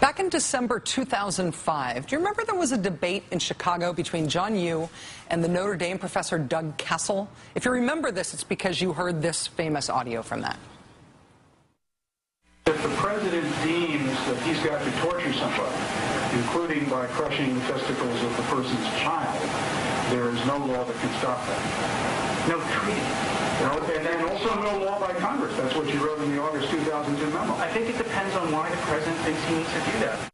Back in December 2005, do you remember there was a debate in Chicago between John Yoo and the Notre Dame professor Doug Cassell? If you remember this, it's because you heard this famous audio from that. If the president deems that he's got to torture somebody, including by crushing the testicles of the person's child, there is no law that can stop that. No treaty. And also no law by Congress. That's what you wrote in the August 2002 memo. I think it depends on why the president thinks he needs to do that.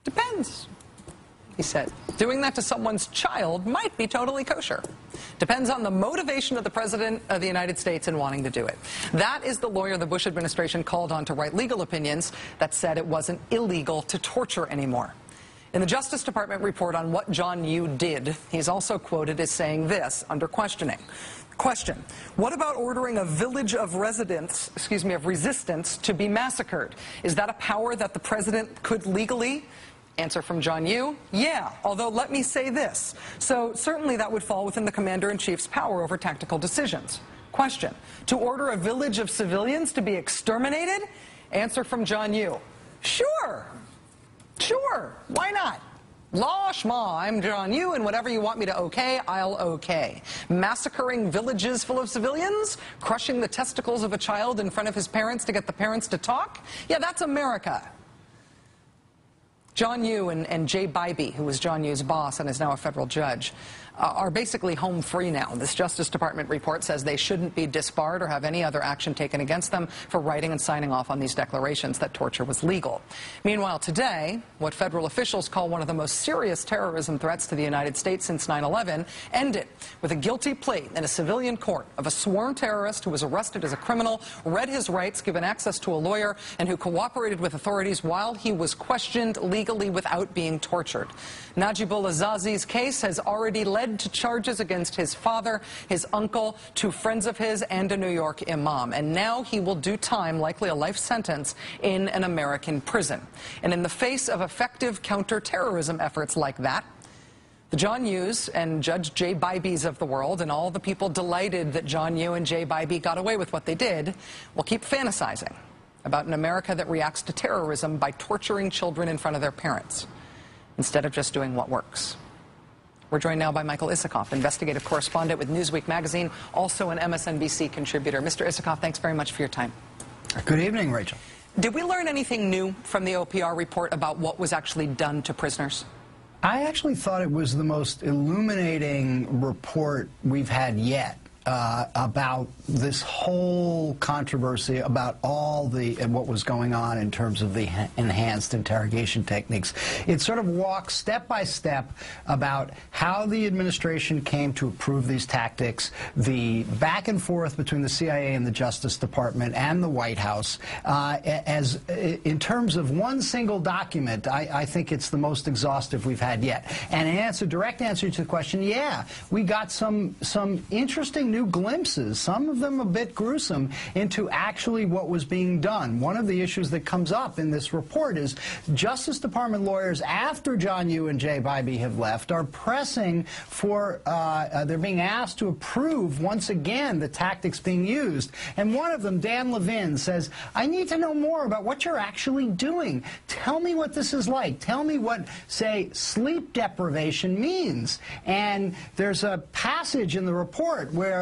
Depends, he said. Doing that to someone's child might be totally kosher. Depends on the motivation of the President of the United States in wanting to do it. That is the lawyer the Bush administration called on to write legal opinions that said it wasn't illegal to torture anymore. In the Justice Department report on what John Yoo did, he's also quoted as saying this under questioning. Question: what about ordering a village of resistance to be massacred? Is that a power that the president could legally? Answer from John Yoo: yeah, although let me say this. So certainly that would fall within the commander-in-chief's power over tactical decisions. Question: to order a village of civilians to be exterminated? Answer from John Yoo: sure, why not? Law schma, I'm John Yoo, and whatever you want me to okay, I'll okay. Massacring villages full of civilians? Crushing the testicles of a child in front of his parents to get the parents to talk? Yeah, that's America. John Yoo and Jay Bybee, who was John Yoo's boss and is now a federal judge, are basically home free now. This Justice Department report says they shouldn't be disbarred or have any other action taken against them for writing and signing off on these declarations that torture was legal. Meanwhile, today, what federal officials call one of the most serious terrorism threats to the United States since 9/11 ended with a guilty plea in a civilian court of a sworn terrorist who was arrested as a criminal, read his rights, given access to a lawyer, and who cooperated with authorities while he was questioned legally without being tortured. Najibullah Zazi's case has already led to charges against his father, his uncle, 2 friends of his, and a New York imam. And now he will do time, likely a life sentence, in an American prison. And in the face of effective counterterrorism efforts like that, the John Yoos and Judge Jay Bybees of the world, and all the people delighted that John Yoo and Jay Bybee got away with what they did, will keep fantasizing about an America that reacts to terrorism by torturing children in front of their parents, instead of just doing what works. We're joined now by Michael Isikoff, investigative correspondent with Newsweek magazine, also an MSNBC contributor. Mr. Isikoff, thanks very much for your time. Good evening, Rachel. Did we learn anything new from the OPR report about what was actually done to prisoners? I actually thought it was the most illuminating report we've had yet about this whole controversy, about all what was going on in terms of the enhanced interrogation techniques. It sort of walks step by step about how the administration came to approve these tactics, the back and forth between the CIA and the Justice Department and the White House. In terms of one single document, I think it's the most exhaustive we've had yet. And an direct answer to the question, yeah, we got some interesting new glimpses, some of them a bit gruesome, into actually what was being done. One of the issues that comes up in this report is Justice Department lawyers, after John Yoo and Jay Bybee have left, are pressing for, they're being asked to approve once again the tactics being used. And one of them, Dan Levin, says, I need to know more about what you're actually doing. Tell me what this is like. Tell me what, say, sleep deprivation means. And there's a passage in the report where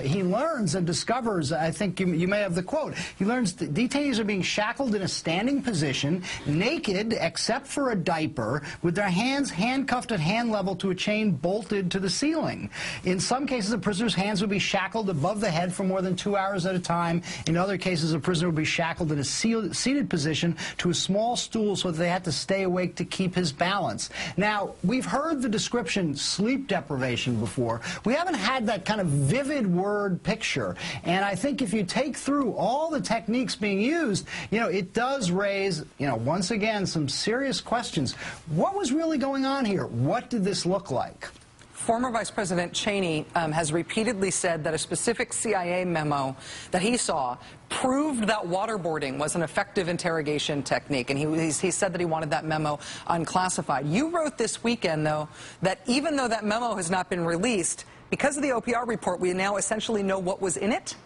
he learns and discovers, I think you may have the quote, he learns that detainees are being shackled in a standing position, naked except for a diaper, with their hands handcuffed at hand level to a chain bolted to the ceiling. In some cases, a prisoner's hands would be shackled above the head for more than 2 hours at a time. In other cases, a prisoner would be shackled in a seated position to a small stool so that they had to stay awake to keep his balance. Now, we've heard the description sleep deprivation before. We haven't had that kind of vivid word picture. And I think if you take through all the techniques being used, it does raise, once again, some serious questions. What was really going on here? What did this look like? Former Vice President Cheney has repeatedly said that a specific CIA memo that he saw proved that waterboarding was an effective interrogation technique, and he said that he wanted that memo unclassified. You wrote this weekend, though, that even though that memo has not been released, because of the OPR report, we now essentially know what was in it?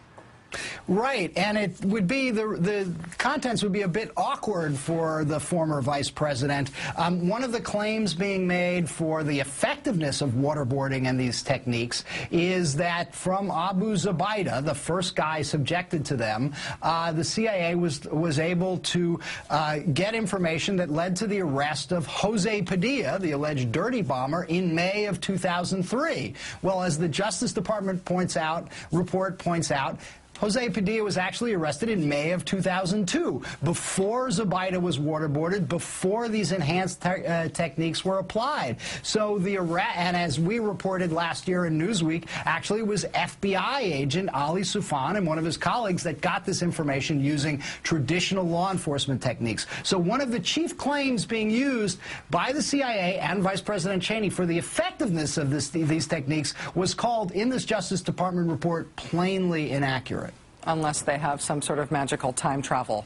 Right, and it would be, the contents would be a bit awkward for the former vice president. One of the claims being made for the effectiveness of waterboarding and these techniques is that from Abu Ghraib, the first guy subjected to them, the CIA was able to get information that led to the arrest of Jose Padilla, the alleged dirty bomber, in May of 2003. Well, as the Justice Department report points out, Jose Padilla was actually arrested in May of 2002, before Zubaydah was waterboarded, before these enhanced techniques were applied. So and as we reported last year in Newsweek, actually it was FBI agent Ali Soufan and one of his colleagues that got this information using traditional law enforcement techniques. So one of the chief claims being used by the CIA and Vice President Cheney for the effectiveness of these techniques was called, in this Justice Department report, plainly inaccurate. Unless they have some sort of magical time travel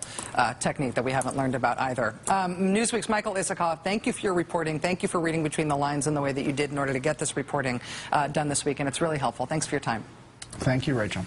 technique that we haven't learned about either. Newsweek's Michael Isikoff, thank you for your reporting. Thank you for reading between the lines in the way that you did in order to get this reporting done this week, and it's really helpful. Thanks for your time. Thank you, Rachel.